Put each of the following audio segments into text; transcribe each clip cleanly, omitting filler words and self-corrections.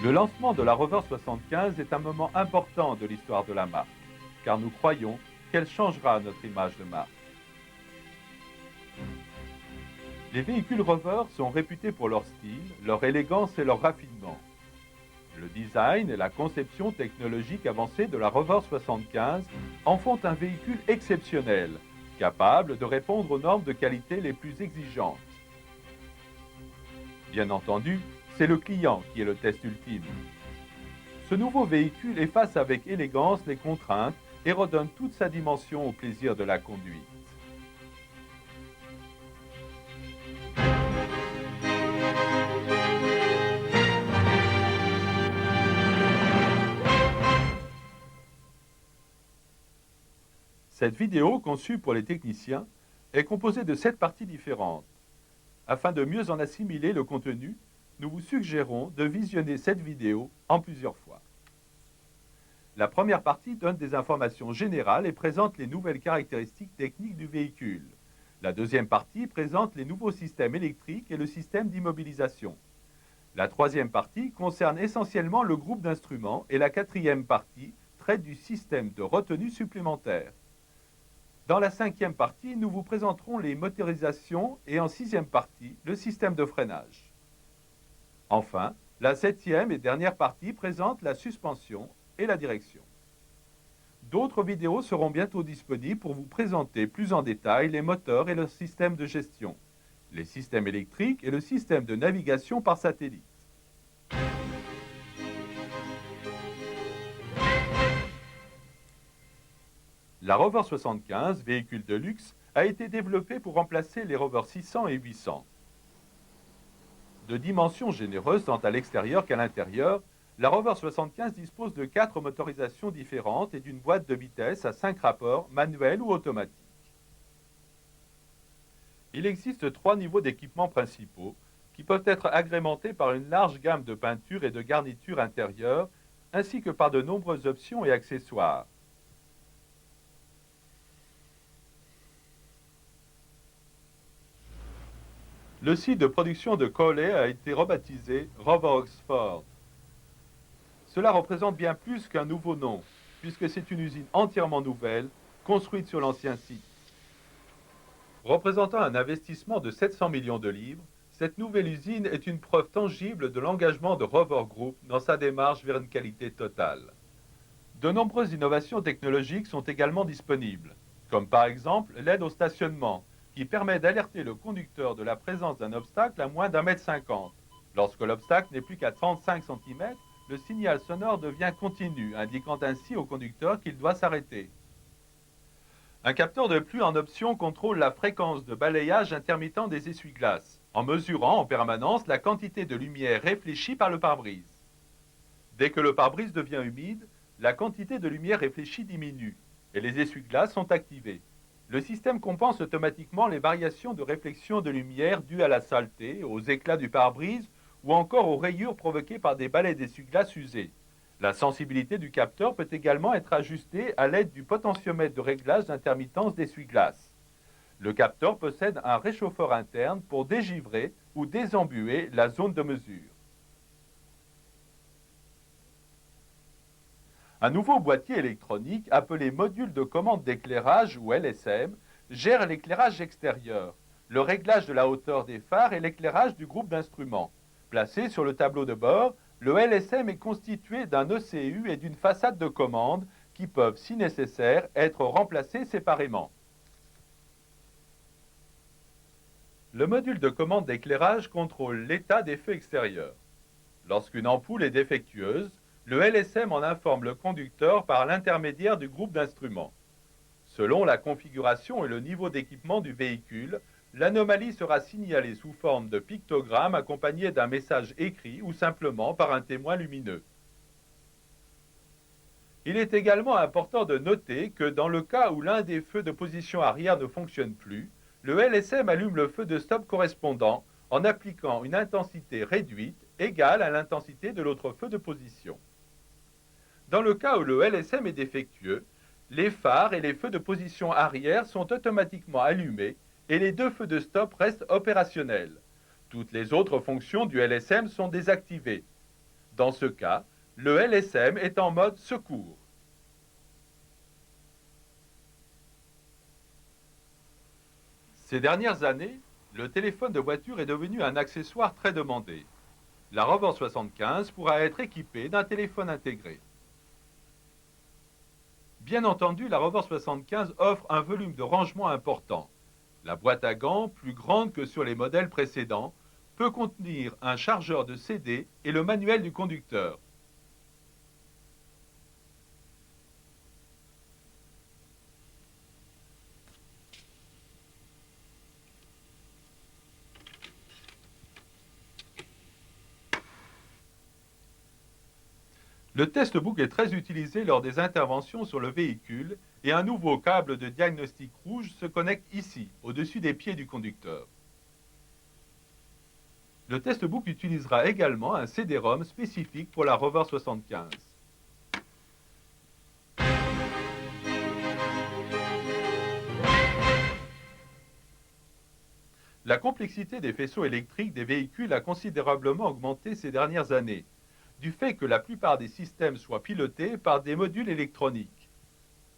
Le lancement de la Rover 75 est un moment important de l'histoire de la marque, car nous croyons qu'elle changera notre image de marque. Les véhicules Rover sont réputés pour leur style, leur élégance et leur raffinement. Le design et la conception technologique avancée de la Rover 75 en font un véhicule exceptionnel, capable de répondre aux normes de qualité les plus exigeantes. Bien entendu, c'est le client qui est le test ultime. Ce nouveau véhicule efface avec élégance les contraintes et redonne toute sa dimension au plaisir de la conduite. Cette vidéo, conçue pour les techniciens, est composée de 7 parties différentes. Afin de mieux en assimiler le contenu, nous vous suggérons de visionner cette vidéo en plusieurs fois. La première partie donne des informations générales et présente les nouvelles caractéristiques techniques du véhicule. La deuxième partie présente les nouveaux systèmes électriques et le système d'immobilisation. La troisième partie concerne essentiellement le groupe d'instruments et la quatrième partie traite du système de retenue supplémentaire. Dans la cinquième partie, nous vous présenterons les motorisations et en sixième partie, le système de freinage. Enfin, la septième et dernière partie présente la suspension et la direction. D'autres vidéos seront bientôt disponibles pour vous présenter plus en détail les moteurs et le système de gestion, les systèmes électriques et le système de navigation par satellite. La Rover 75, véhicule de luxe, a été développée pour remplacer les Rover 600 et 800. De dimensions généreuses tant à l'extérieur qu'à l'intérieur, la Rover 75 dispose de 4 motorisations différentes et d'une boîte de vitesse à 5 rapports, manuelle ou automatique. Il existe 3 niveaux d'équipements principaux qui peuvent être agrémentés par une large gamme de peintures et de garnitures intérieures, ainsi que par de nombreuses options et accessoires. Le site de production de Cawley a été rebaptisé Rover Oxford. Cela représente bien plus qu'un nouveau nom, puisque c'est une usine entièrement nouvelle, construite sur l'ancien site. Représentant un investissement de 700 millions de livres, cette nouvelle usine est une preuve tangible de l'engagement de Rover Group dans sa démarche vers une qualité totale. De nombreuses innovations technologiques sont également disponibles, comme par exemple l'aide au stationnement, qui permet d'alerter le conducteur de la présence d'un obstacle à moins d'1,50 m. Lorsque l'obstacle n'est plus qu'à 35 cm, le signal sonore devient continu, indiquant ainsi au conducteur qu'il doit s'arrêter. Un capteur de pluie en option contrôle la fréquence de balayage intermittent des essuie-glaces, en mesurant en permanence la quantité de lumière réfléchie par le pare-brise. Dès que le pare-brise devient humide, la quantité de lumière réfléchie diminue et les essuie-glaces sont activés. Le système compense automatiquement les variations de réflexion de lumière dues à la saleté, aux éclats du pare-brise ou encore aux rayures provoquées par des balais d'essuie-glaces usés. La sensibilité du capteur peut également être ajustée à l'aide du potentiomètre de réglage d'intermittence d'essuie-glaces. Le capteur possède un réchauffeur interne pour dégivrer ou désembuer la zone de mesure. Un nouveau boîtier électronique appelé module de commande d'éclairage ou LSM gère l'éclairage extérieur, le réglage de la hauteur des phares et l'éclairage du groupe d'instruments. Placé sur le tableau de bord, le LSM est constitué d'un ECU et d'une façade de commande qui peuvent, si nécessaire, être remplacés séparément. Le module de commande d'éclairage contrôle l'état des feux extérieurs. Lorsqu'une ampoule est défectueuse, le LSM en informe le conducteur par l'intermédiaire du groupe d'instruments. Selon la configuration et le niveau d'équipement du véhicule, l'anomalie sera signalée sous forme de pictogramme accompagné d'un message écrit ou simplement par un témoin lumineux. Il est également important de noter que dans le cas où l'un des feux de position arrière ne fonctionne plus, le LSM allume le feu de stop correspondant en appliquant une intensité réduite égale à l'intensité de l'autre feu de position. Dans le cas où le LSM est défectueux, les phares et les feux de position arrière sont automatiquement allumés et les 2 feux de stop restent opérationnels. Toutes les autres fonctions du LSM sont désactivées. Dans ce cas, le LSM est en mode secours. Ces dernières années, le téléphone de voiture est devenu un accessoire très demandé. La Rover 75 pourra être équipée d'un téléphone intégré. Bien entendu, la Rover 75 offre un volume de rangement important. La boîte à gants, plus grande que sur les modèles précédents, peut contenir un chargeur de CD et le manuel du conducteur. Le test-book est très utilisé lors des interventions sur le véhicule et un nouveau câble de diagnostic rouge se connecte ici, au-dessus des pieds du conducteur. Le test-book utilisera également un CD-ROM spécifique pour la Rover 75. La complexité des faisceaux électriques des véhicules a considérablement augmenté ces dernières années, du fait que la plupart des systèmes soient pilotés par des modules électroniques.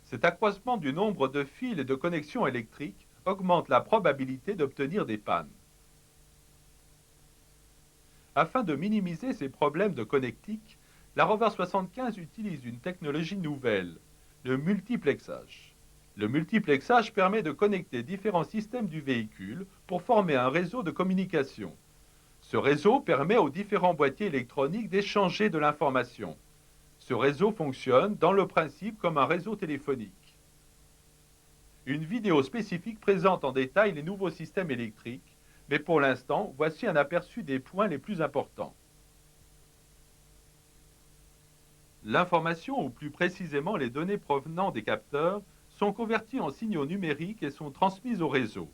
Cet accroissement du nombre de fils et de connexions électriques augmente la probabilité d'obtenir des pannes. Afin de minimiser ces problèmes de connectique, la Rover 75 utilise une technologie nouvelle, le multiplexage. Le multiplexage permet de connecter différents systèmes du véhicule pour former un réseau de communication. Ce réseau permet aux différents boîtiers électroniques d'échanger de l'information. Ce réseau fonctionne dans le principe comme un réseau téléphonique. Une vidéo spécifique présente en détail les nouveaux systèmes électriques, mais pour l'instant, voici un aperçu des points les plus importants. L'information, ou plus précisément les données provenant des capteurs, sont converties en signaux numériques et sont transmises au réseau.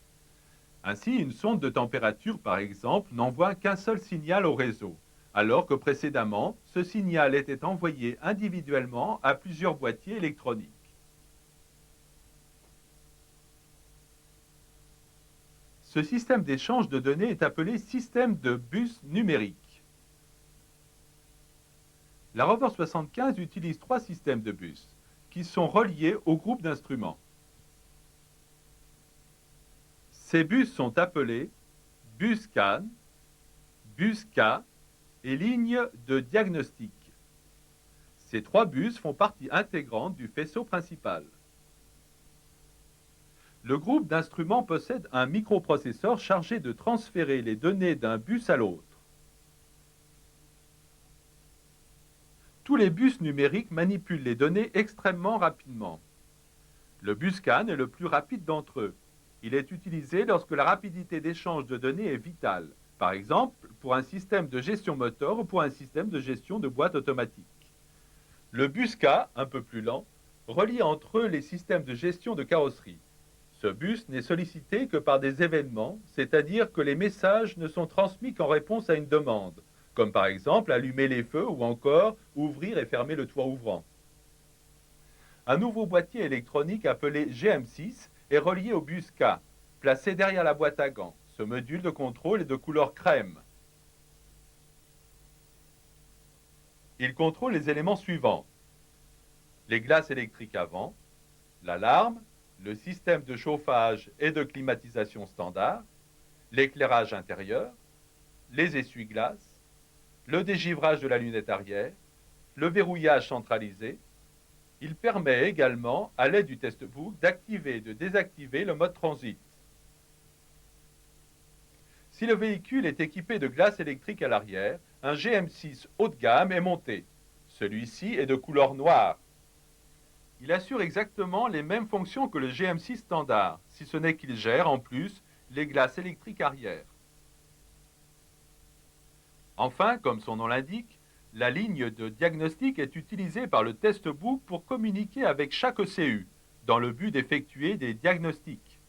Ainsi, une sonde de température, par exemple, n'envoie qu'un seul signal au réseau, alors que précédemment, ce signal était envoyé individuellement à plusieurs boîtiers électroniques. Ce système d'échange de données est appelé système de bus numérique. La Rover 75 utilise 3 systèmes de bus, qui sont reliés au groupe d'instruments. Ces bus sont appelés bus CAN, bus K et ligne de diagnostic. Ces 3 bus font partie intégrante du faisceau principal. Le groupe d'instruments possède un microprocesseur chargé de transférer les données d'un bus à l'autre. Tous les bus numériques manipulent les données extrêmement rapidement. Le bus CAN est le plus rapide d'entre eux. Il est utilisé lorsque la rapidité d'échange de données est vitale, par exemple pour un système de gestion moteur ou pour un système de gestion de boîte automatique. Le bus K, un peu plus lent, relie entre eux les systèmes de gestion de carrosserie. Ce bus n'est sollicité que par des événements, c'est-à-dire que les messages ne sont transmis qu'en réponse à une demande, comme par exemple allumer les feux ou encore ouvrir et fermer le toit ouvrant. Un nouveau boîtier électronique appelé GM6 est relié au bus K, placé derrière la boîte à gants. Ce module de contrôle est de couleur crème. Il contrôle les éléments suivants: les glaces électriques avant, l'alarme, le système de chauffage et de climatisation standard, l'éclairage intérieur, les essuie-glaces, le dégivrage de la lunette arrière, le verrouillage centralisé. Il permet également, à l'aide du test-book, d'activer et de désactiver le mode transit. Si le véhicule est équipé de glace électrique à l'arrière, un GM6 haut de gamme est monté. Celui-ci est de couleur noire. Il assure exactement les mêmes fonctions que le GM6 standard, si ce n'est qu'il gère en plus les glaces électriques arrière. Enfin, comme son nom l'indique, la ligne de diagnostic est utilisée par le test-book pour communiquer avec chaque ECU, dans le but d'effectuer des diagnostics.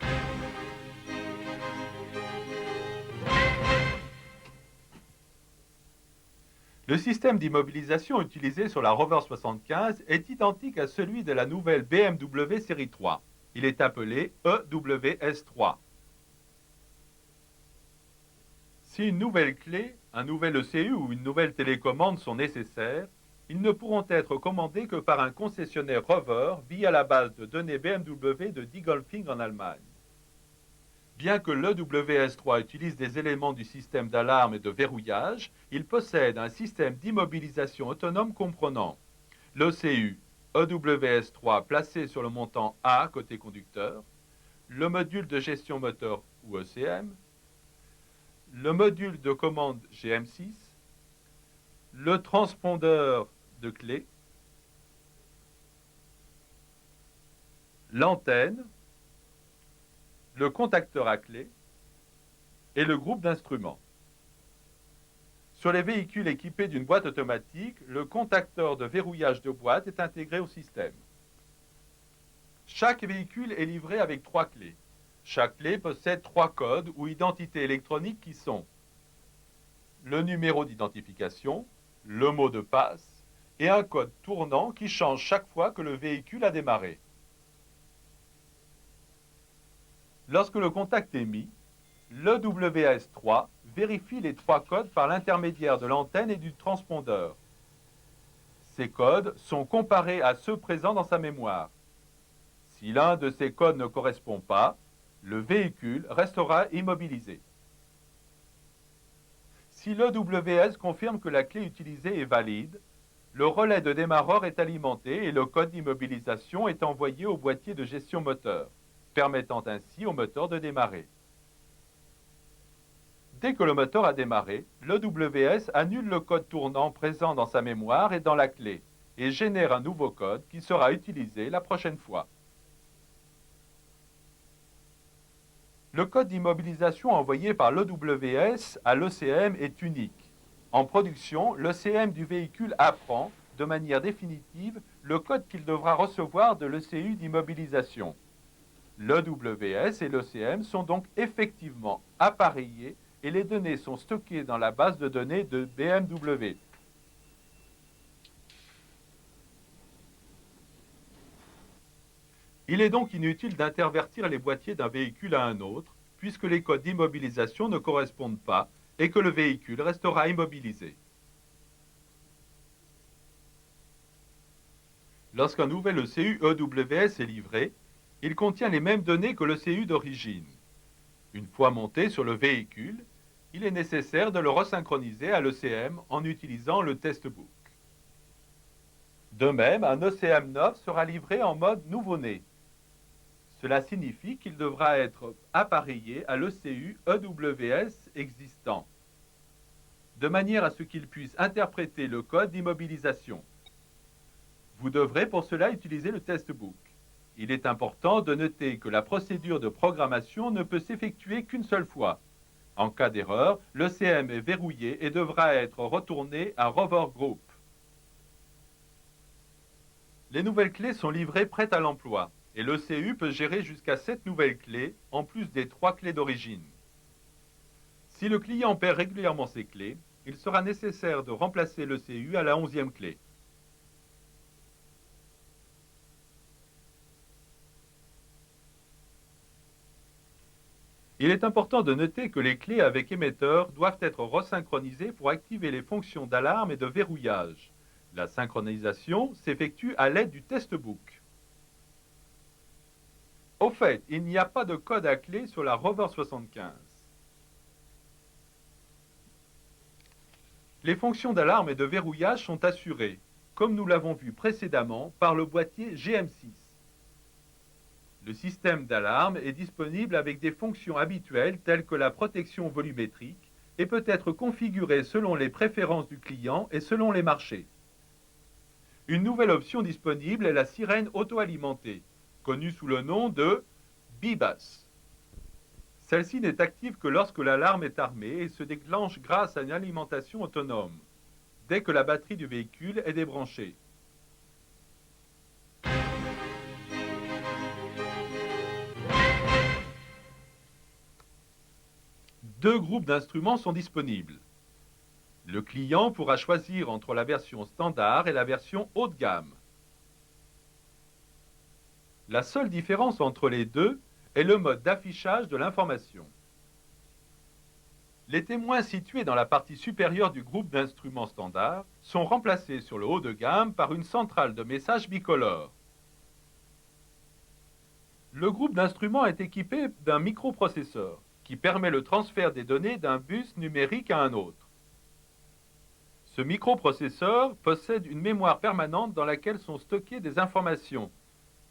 Le système d'immobilisation utilisé sur la Rover 75 est identique à celui de la nouvelle BMW série 3. Il est appelé EWS3. Si une nouvelle clé, un nouvel ECU ou une nouvelle télécommande sont nécessaires, ils ne pourront être commandés que par un concessionnaire Rover via la base de données BMW de Dingolfing en Allemagne. Bien que l'EWS3 utilise des éléments du système d'alarme et de verrouillage, il possède un système d'immobilisation autonome comprenant l'ECU EWS3 placé sur le montant A côté conducteur, le module de gestion moteur ou ECM, le module de commande GM6, le transpondeur de clé, l'antenne, le contacteur à clé et le groupe d'instruments. Sur les véhicules équipés d'une boîte automatique, le contacteur de verrouillage de boîte est intégré au système. Chaque véhicule est livré avec 3 clés. Chaque clé possède 3 codes ou identités électroniques qui sont le numéro d'identification, le mot de passe et un code tournant qui change chaque fois que le véhicule a démarré. Lorsque le contact est mis, l'EWS3 vérifie les 3 codes par l'intermédiaire de l'antenne et du transpondeur. Ces codes sont comparés à ceux présents dans sa mémoire. Si l'un de ces codes ne correspond pas, le véhicule restera immobilisé. Si l'EWS confirme que la clé utilisée est valide, le relais de démarreur est alimenté et le code d'immobilisation est envoyé au boîtier de gestion moteur, permettant ainsi au moteur de démarrer. Dès que le moteur a démarré, l'EWS annule le code tournant présent dans sa mémoire et dans la clé et génère un nouveau code qui sera utilisé la prochaine fois. Le code d'immobilisation envoyé par l'EWS à l'ECM est unique. En production, l'ECM du véhicule apprend, de manière définitive, le code qu'il devra recevoir de l'ECU d'immobilisation. L'EWS et l'ECM sont donc effectivement appareillés et les données sont stockées dans la base de données de BMW. Il est donc inutile d'intervertir les boîtiers d'un véhicule à un autre, puisque les codes d'immobilisation ne correspondent pas et que le véhicule restera immobilisé. Lorsqu'un nouvel ECU EWS est livré, il contient les mêmes données que l'ECU d'origine. Une fois monté sur le véhicule, il est nécessaire de le resynchroniser à l'ECM en utilisant le testbook. De même, un ECM 9 sera livré en mode nouveau-né. Cela signifie qu'il devra être appareillé à l'ECU EWS existant, de manière à ce qu'il puisse interpréter le code d'immobilisation. Vous devrez pour cela utiliser le testbook. Il est important de noter que la procédure de programmation ne peut s'effectuer qu'une seule fois. En cas d'erreur, l'ECM est verrouillé et devra être retourné à Rover Group. Les nouvelles clés sont livrées prêtes à l'emploi et l'ECU peut gérer jusqu'à 7 nouvelles clés en plus des 3 clés d'origine. Si le client perd régulièrement ses clés, il sera nécessaire de remplacer l'ECU à la 11e clé. Il est important de noter que les clés avec émetteur doivent être resynchronisées pour activer les fonctions d'alarme et de verrouillage. La synchronisation s'effectue à l'aide du testbook. Au fait, il n'y a pas de code à clé sur la Rover 75. Les fonctions d'alarme et de verrouillage sont assurées, comme nous l'avons vu précédemment, par le boîtier GM6. Le système d'alarme est disponible avec des fonctions habituelles telles que la protection volumétrique et peut être configuré selon les préférences du client et selon les marchés. Une nouvelle option disponible est la sirène auto-alimentée, connue sous le nom de BBUS. Celle-ci n'est active que lorsque l'alarme est armée et se déclenche grâce à une alimentation autonome, dès que la batterie du véhicule est débranchée. Deux groupes d'instruments sont disponibles. Le client pourra choisir entre la version standard et la version haut de gamme. La seule différence entre les deux est le mode d'affichage de l'information. Les témoins situés dans la partie supérieure du groupe d'instruments standard sont remplacés sur le haut de gamme par une centrale de messages bicolore. Le groupe d'instruments est équipé d'un microprocesseur qui permet le transfert des données d'un bus numérique à un autre. Ce microprocesseur possède une mémoire permanente dans laquelle sont stockées des informations,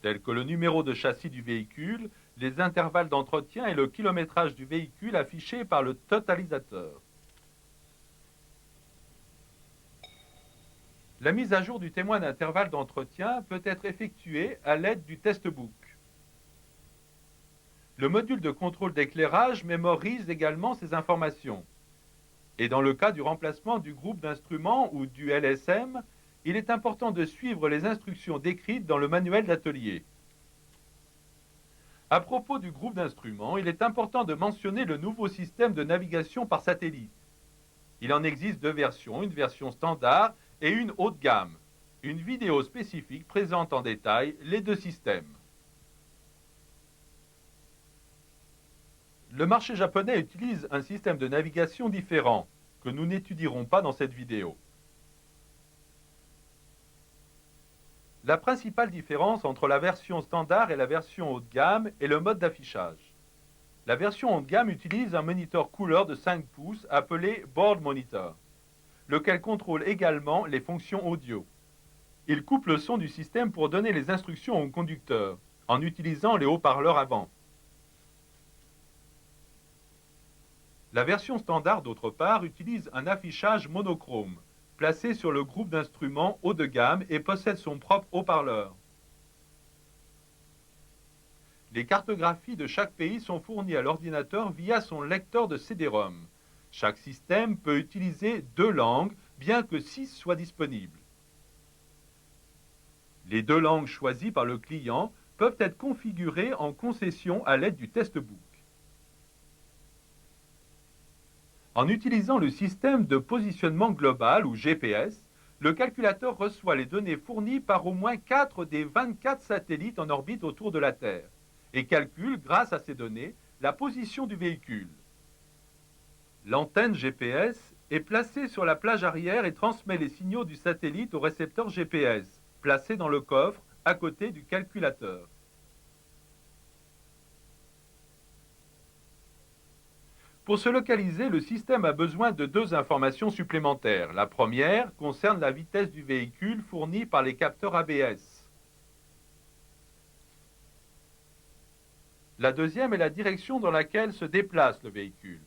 telles que le numéro de châssis du véhicule, les intervalles d'entretien et le kilométrage du véhicule affiché par le totalisateur. La mise à jour du témoin d'intervalle d'entretien peut être effectuée à l'aide du testbook. Le module de contrôle d'éclairage mémorise également ces informations. Et dans le cas du remplacement du groupe d'instruments ou du LSM, il est important de suivre les instructions décrites dans le manuel d'atelier. À propos du groupe d'instruments, il est important de mentionner le nouveau système de navigation par satellite. Il en existe deux versions, une version standard et une haut de gamme. Une vidéo spécifique présente en détail les deux systèmes. Le marché japonais utilise un système de navigation différent, que nous n'étudierons pas dans cette vidéo. La principale différence entre la version standard et la version haut de gamme est le mode d'affichage. La version haut de gamme utilise un moniteur couleur de 5 pouces appelé Board Monitor, lequel contrôle également les fonctions audio. Il coupe le son du système pour donner les instructions au conducteur, en utilisant les haut-parleurs avant. La version standard, d'autre part, utilise un affichage monochrome, placé sur le groupe d'instruments haut de gamme et possède son propre haut-parleur. Les cartographies de chaque pays sont fournies à l'ordinateur via son lecteur de CD-ROM. Chaque système peut utiliser 2 langues, bien que 6 soient disponibles. Les 2 langues choisies par le client peuvent être configurées en concession à l'aide du testbook. En utilisant le système de positionnement global ou GPS, le calculateur reçoit les données fournies par au moins 4 des 24 satellites en orbite autour de la Terre et calcule, grâce à ces données, la position du véhicule. L'antenne GPS est placée sur la plage arrière et transmet les signaux du satellite au récepteur GPS, placé dans le coffre à côté du calculateur. Pour se localiser, le système a besoin de 2 informations supplémentaires. La première concerne la vitesse du véhicule fournie par les capteurs ABS. La deuxième est la direction dans laquelle se déplace le véhicule.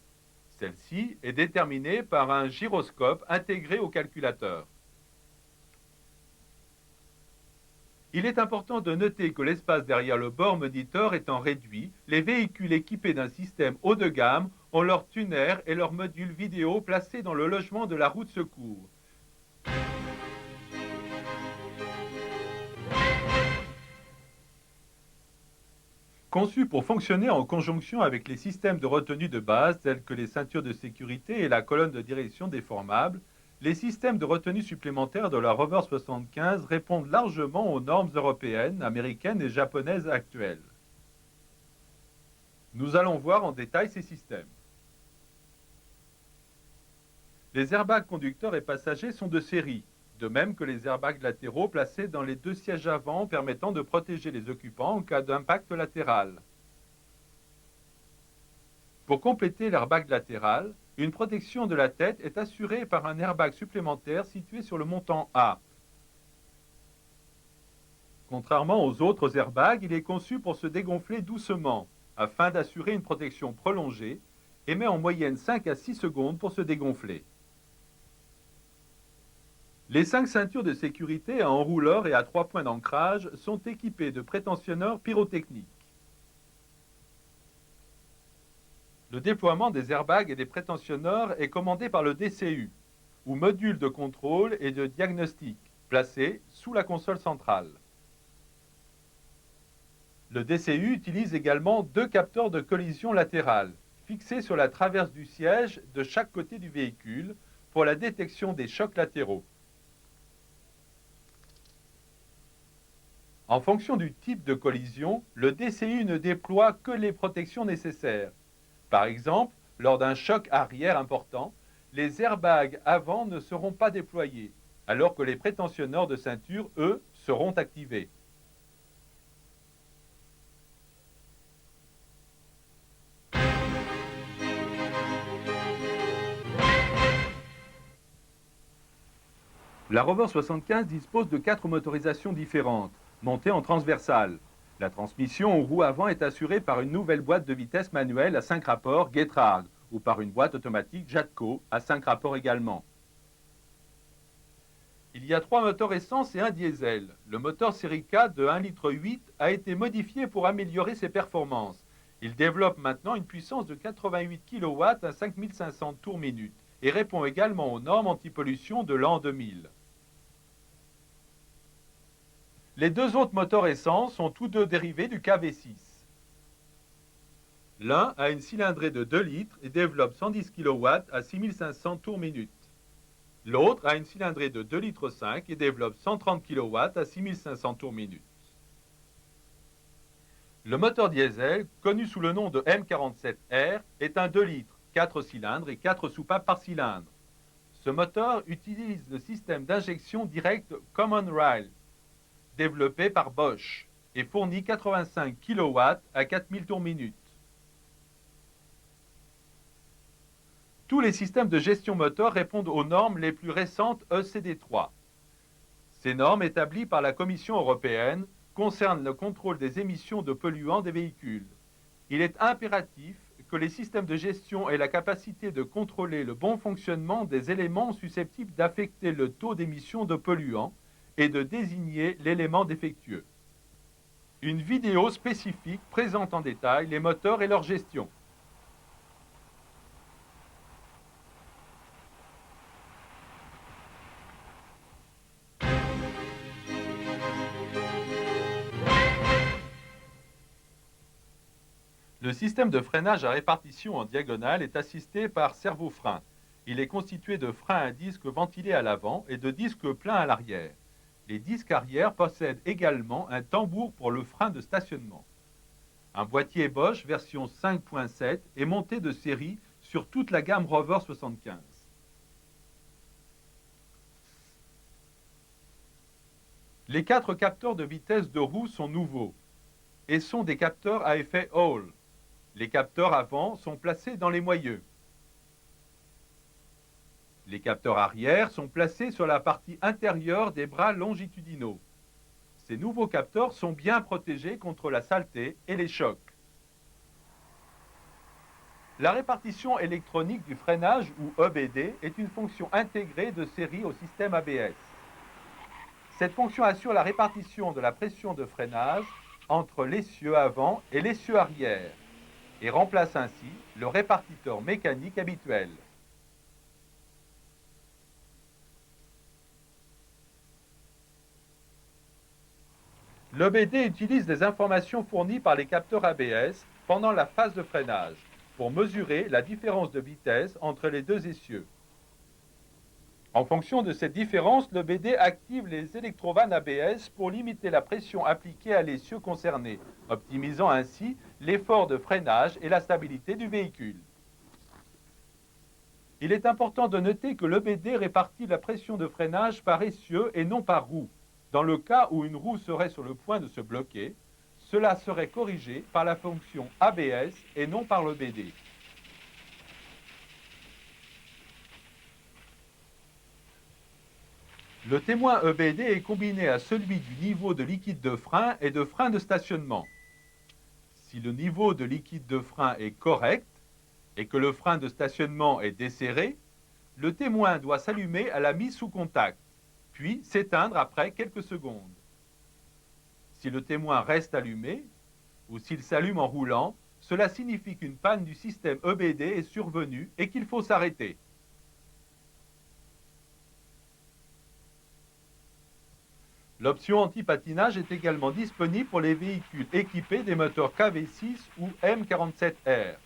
Celle-ci est déterminée par un gyroscope intégré au calculateur. Il est important de noter que l'espace derrière le bord moniteur étant réduit, les véhicules équipés d'un système haut de gamme ont leur tuner et leur module vidéo placés dans le logement de la roue de secours. Conçus pour fonctionner en conjonction avec les systèmes de retenue de base tels que les ceintures de sécurité et la colonne de direction déformable, les systèmes de retenue supplémentaires de la Rover 75 répondent largement aux normes européennes, américaines et japonaises actuelles. Nous allons voir en détail ces systèmes. Les airbags conducteurs et passagers sont de série, de même que les airbags latéraux placés dans les 2 sièges avant permettant de protéger les occupants en cas d'impact latéral. Pour compléter l'airbag latéral, une protection de la tête est assurée par un airbag supplémentaire situé sur le montant A. Contrairement aux autres airbags, il est conçu pour se dégonfler doucement, afin d'assurer une protection prolongée, et met en moyenne 5 à 6 secondes pour se dégonfler. Les 5 ceintures de sécurité à enrouleur et à 3 points d'ancrage sont équipées de prétensionneurs pyrotechniques. Le déploiement des airbags et des prétentionneurs est commandé par le DCU, ou module de contrôle et de diagnostic, placé sous la console centrale. Le DCU utilise également 2 capteurs de collision latérales, fixés sur la traverse du siège de chaque côté du véhicule, pour la détection des chocs latéraux. En fonction du type de collision, le DCU ne déploie que les protections nécessaires. Par exemple, lors d'un choc arrière important, les airbags avant ne seront pas déployés, alors que les prétensionneurs de ceinture, eux, seront activés. La Rover 75 dispose de 4 motorisations différentes, montées en transversale. La transmission aux roues avant est assurée par une nouvelle boîte de vitesse manuelle à 5 rapports Getrag ou par une boîte automatique Jatco à 5 rapports également. Il y a 3 moteurs essence et un diesel. Le moteur série 4 de 1,8 litre a été modifié pour améliorer ses performances. Il développe maintenant une puissance de 88 kW à 5500 tours minute et répond également aux normes anti-pollution de l'an 2000. Les deux autres moteurs essence sont tous deux dérivés du KV6. L'un a une cylindrée de 2 litres et développe 110 kW à 6500 tours minute. L'autre a une cylindrée de 2,5 litres et développe 130 kW à 6500 tours minute. Le moteur diesel, connu sous le nom de M47R, est un 2 litres, 4 cylindres et 4 soupapes par cylindre. Ce moteur utilise le système d'injection directe Common Rail, développé par Bosch, et fournit 85 kW à 4000 tours minute. Tous les systèmes de gestion moteur répondent aux normes les plus récentes ECD3. Ces normes établies par la Commission européenne concernent le contrôle des émissions de polluants des véhicules. Il est impératif que les systèmes de gestion aient la capacité de contrôler le bon fonctionnement des éléments susceptibles d'affecter le taux d'émission de polluants et de désigner l'élément défectueux. Une vidéo spécifique présente en détail les moteurs et leur gestion. Le système de freinage à répartition en diagonale est assisté par servo-frein. Il est constitué de freins à disque ventilés à l'avant et de disques pleins à l'arrière. Les disques arrière possèdent également un tambour pour le frein de stationnement. Un boîtier Bosch version 5.7 est monté de série sur toute la gamme Rover 75. Les 4 capteurs de vitesse de roue sont nouveaux et sont des capteurs à effet Hall. Les capteurs avant sont placés dans les moyeux. Les capteurs arrière sont placés sur la partie intérieure des bras longitudinaux. Ces nouveaux capteurs sont bien protégés contre la saleté et les chocs. La répartition électronique du freinage ou EBD est une fonction intégrée de série au système ABS. Cette fonction assure la répartition de la pression de freinage entre l'essieu avant et l'essieu arrière et remplace ainsi le répartiteur mécanique habituel. L'EBD utilise les informations fournies par les capteurs ABS pendant la phase de freinage pour mesurer la différence de vitesse entre les deux essieux. En fonction de cette différence, l'EBD active les électrovannes ABS pour limiter la pression appliquée à l'essieu concerné, optimisant ainsi l'effort de freinage et la stabilité du véhicule. Il est important de noter que l'EBD répartit la pression de freinage par essieu et non par roue. Dans le cas où une roue serait sur le point de se bloquer, cela serait corrigé par la fonction ABS et non par l'EBD. Le témoin EBD est combiné à celui du niveau de liquide de frein et de frein de stationnement. Si le niveau de liquide de frein est correct et que le frein de stationnement est desserré, le témoin doit s'allumer à la mise sous contact, puis s'éteindre après quelques secondes. Si le témoin reste allumé, ou s'il s'allume en roulant, cela signifie qu'une panne du système EBD est survenue et qu'il faut s'arrêter. L'option anti-patinage est également disponible pour les véhicules équipés des moteurs KV6 ou M47R.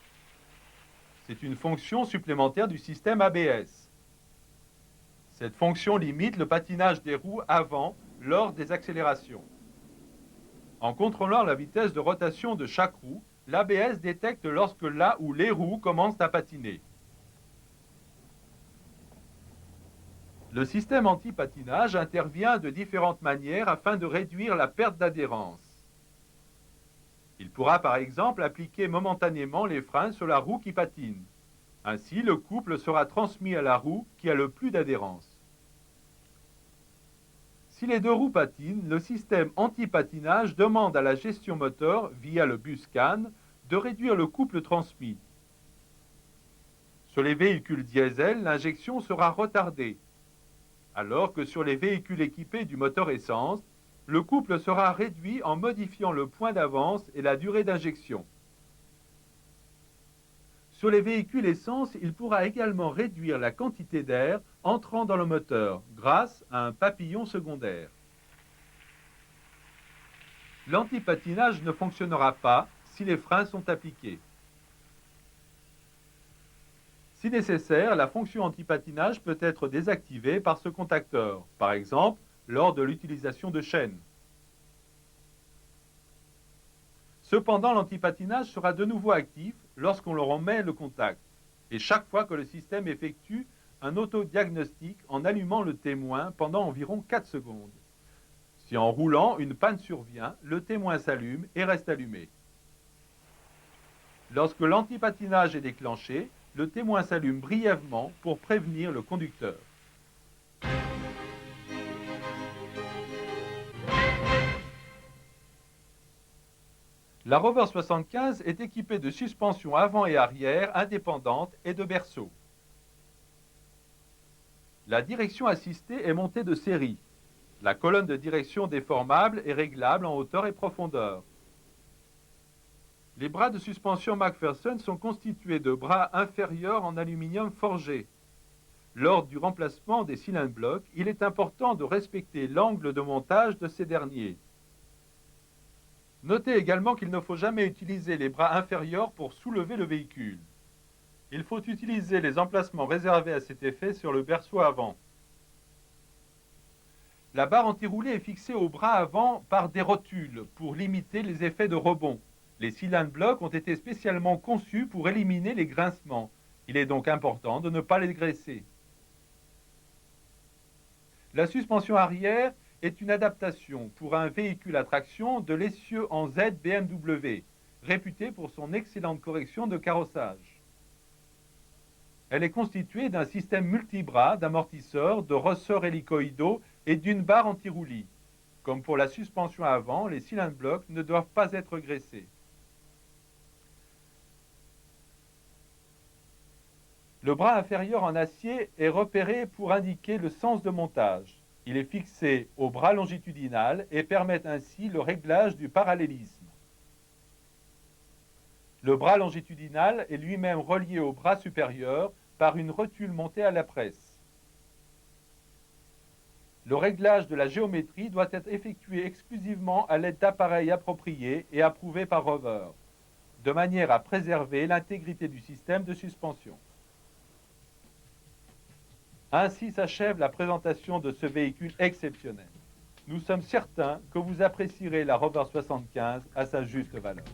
C'est une fonction supplémentaire du système ABS. Cette fonction limite le patinage des roues avant lors des accélérations. En contrôlant la vitesse de rotation de chaque roue, L'ABS détecte lorsque la ou les roues commencent à patiner. Le système anti-patinage intervient de différentes manières afin de réduire la perte d'adhérence. Il pourra par exemple appliquer momentanément les freins sur la roue qui patine. Ainsi, le couple sera transmis à la roue qui a le plus d'adhérence. Si les deux roues patinent, le système anti-patinage demande à la gestion moteur, via le bus CAN, de réduire le couple transmis. Sur les véhicules diesel, l'injection sera retardée, alors que sur les véhicules équipés du moteur essence, le couple sera réduit en modifiant le point d'avance et la durée d'injection. Sur les véhicules essence, il pourra également réduire la quantité d'air entrant dans le moteur grâce à un papillon secondaire. L'antipatinage ne fonctionnera pas si les freins sont appliqués. Si nécessaire, la fonction antipatinage peut être désactivée par ce contacteur, par exemple lors de l'utilisation de chaînes. Cependant, l'antipatinage sera de nouveau actif lorsqu'on leur remet le contact, et chaque fois que le système effectue un autodiagnostic en allumant le témoin pendant environ 4 secondes. Si en roulant, une panne survient, le témoin s'allume et reste allumé. Lorsque l'antipatinage est déclenché, le témoin s'allume brièvement pour prévenir le conducteur. La Rover 75 est équipée de suspensions avant et arrière indépendantes et de berceau. La direction assistée est montée de série. La colonne de direction déformable est réglable en hauteur et profondeur. Les bras de suspension McPherson sont constitués de bras inférieurs en aluminium forgé. Lors du remplacement des cylindres blocs, il est important de respecter l'angle de montage de ces derniers. Notez également qu'il ne faut jamais utiliser les bras inférieurs pour soulever le véhicule. Il faut utiliser les emplacements réservés à cet effet sur le berceau avant. La barre anti-roulée est fixée au bras avant par des rotules pour limiter les effets de rebond. Les cylindres blocs ont été spécialement conçus pour éliminer les grincements. Il est donc important de ne pas les graisser. La suspension arrière est une adaptation pour un véhicule à traction de l'essieu en Z BMW, réputé pour son excellente correction de carrossage. Elle est constituée d'un système multibras d'amortisseurs, de ressorts hélicoïdaux et d'une barre anti-roulis. Comme pour la suspension avant, les cylindres blocs ne doivent pas être graissés. Le bras inférieur en acier est repéré pour indiquer le sens de montage. Il est fixé au bras longitudinal et permet ainsi le réglage du parallélisme. Le bras longitudinal est lui-même relié au bras supérieur par une rotule montée à la presse. Le réglage de la géométrie doit être effectué exclusivement à l'aide d'appareils appropriés et approuvés par Rover, de manière à préserver l'intégrité du système de suspension. Ainsi s'achève la présentation de ce véhicule exceptionnel. Nous sommes certains que vous apprécierez la Rover 75 à sa juste valeur.